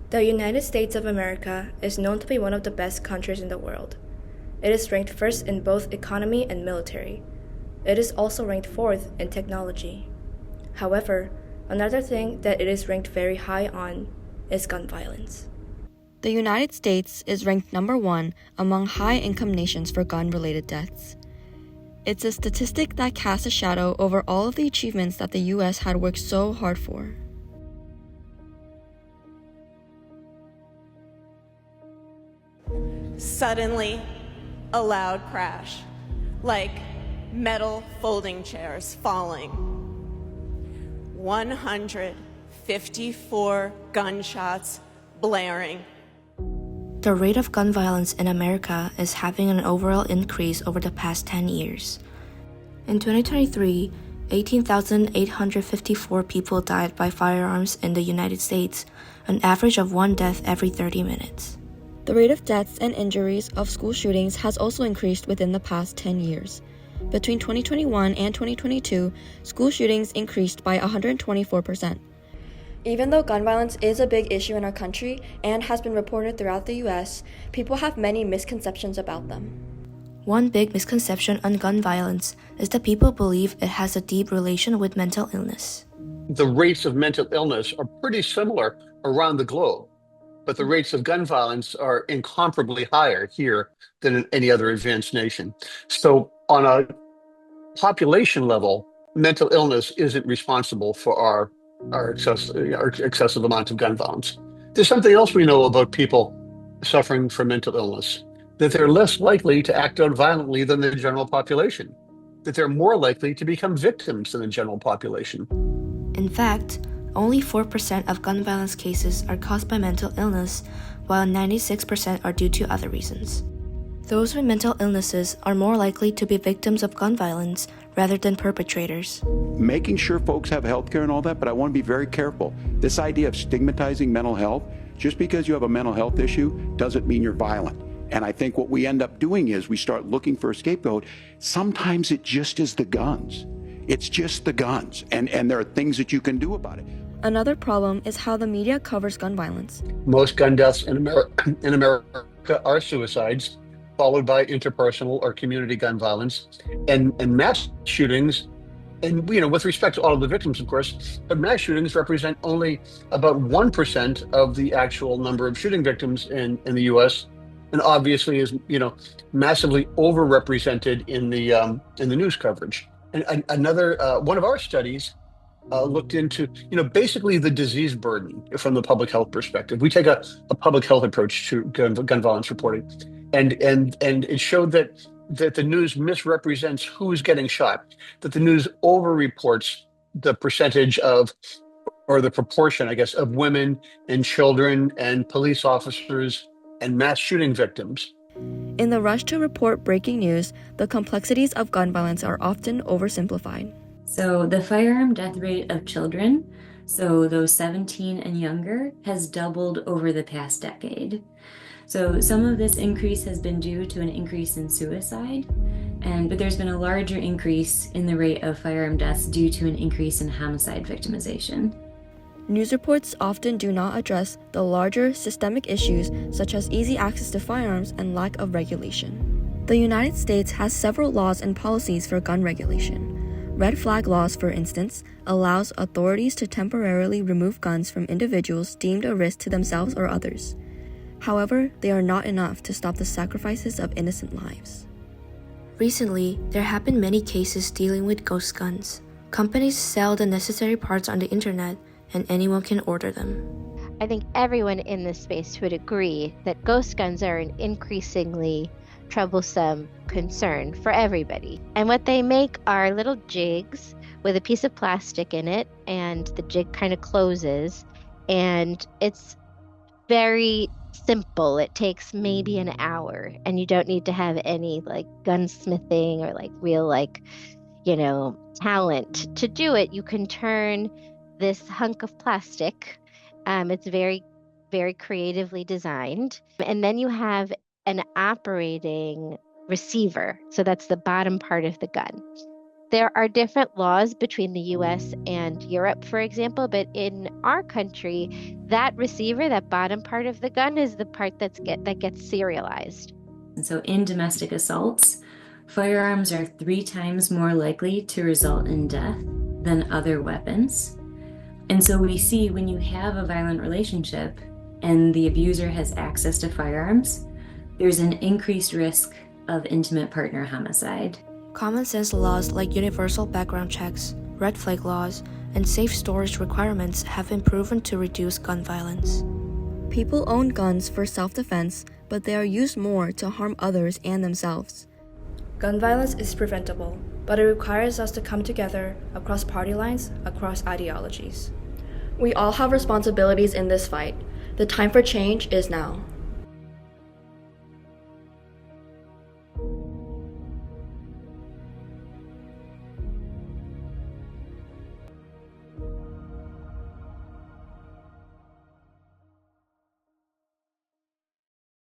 The United States of America is known to be one of the best countries in the world. It is ranked first in both economy and military. It is also ranked fourth in technology. However, another thing that it is ranked very high on is gun violence. The United States is ranked number 1 among high-income nations for gun-related deaths. It's a statistic that casts a shadow over all of the achievements that the U.S. had worked so hard for. Suddenly, a loud crash, like metal folding chairs falling. 154 gunshots blaring. The rate of gun violence in America is having an overall increase over the past 10 years. In 2023, 18,854 people died by firearms in the United States, an average of one death every 30 minutes. The rate of deaths and injuries of school shootings has also increased within the past 10 years. Between 2021 and 2022, school shootings increased by 124%. Even though gun violence is a big issue in our country and has been reported throughout the U.S., people have many misconceptions about them. One big misconception on gun violence is that people believe it has a deep relation with mental illness. The rates of mental illness are pretty similar around the globe, but the rates of gun violence are incomparably higher here than in any other advanced nation. So on a population level, mental illness isn't responsible for our excessive amount of gun violence. There's something else we know about people suffering from mental illness, that they're less likely to act out violently than the general population, that they're more likely to become victims than the general population. In fact, only 4% of gun violence cases are caused by mental illness, while 96% are due to other reasons. Those with mental illnesses are more likely to be victims of gun violence rather than perpetrators. Making sure folks have health care and all that, but I want to be very careful. This idea of stigmatizing mental health, just because you have a mental health issue doesn't mean you're violent. And I think what we end up doing is we start looking for a scapegoat. Sometimes it just is the guns. It's just the guns, and there are things that you can do about it. Another problem is how the media covers gun violence. Most gun deaths in America are suicides, followed by interpersonal or community gun violence, and mass shootings. And with respect to all of the victims, of course, but mass shootings represent only about 1% of the actual number of shooting victims in the U.S., and obviously is massively overrepresented in the news coverage. And another one of our studies looked into basically the disease burden from the public health perspective. We take a public health approach to gun violence reporting, and it showed that the news misrepresents who's getting shot, that the news overreports the percentage of, or the proportion, I guess, of women and children and police officers and mass shooting victims. In the rush to report breaking news, the complexities of gun violence are often oversimplified. So the firearm death rate of children, so those 17 and younger, has doubled over the past decade. So some of this increase has been due to an increase in suicide, but there's been a larger increase in the rate of firearm deaths due to an increase in homicide victimization. News reports often do not address the larger systemic issues such as easy access to firearms and lack of regulation. The United States has several laws and policies for gun regulation. Red flag laws, for instance, allows authorities to temporarily remove guns from individuals deemed a risk to themselves or others. However, they are not enough to stop the sacrifices of innocent lives. Recently, there have been many cases dealing with ghost guns. Companies sell the necessary parts on the internet, and anyone can order them. I think everyone in this space would agree that ghost guns are an increasingly troublesome concern for everybody. And what they make are little jigs with a piece of plastic in it, and the jig kind of closes, and it's very simple. It takes maybe an hour, and you don't need to have any gunsmithing or real talent to do it. You can turn this hunk of plastic. It's very, very creatively designed. And then you have an operating receiver. So that's the bottom part of the gun. There are different laws between the US and Europe, for example, but in our country, that receiver, that bottom part of the gun, is the part that gets serialized. And so in domestic assaults, firearms are 3 times more likely to result in death than other weapons. And so we see when you have a violent relationship and the abuser has access to firearms, there's an increased risk of intimate partner homicide. Common sense laws like universal background checks, red flag laws, and safe storage requirements have been proven to reduce gun violence. People own guns for self-defense, but they are used more to harm others and themselves. Gun violence is preventable, but it requires us to come together across party lines, across ideologies. We all have responsibilities in this fight. The time for change is now.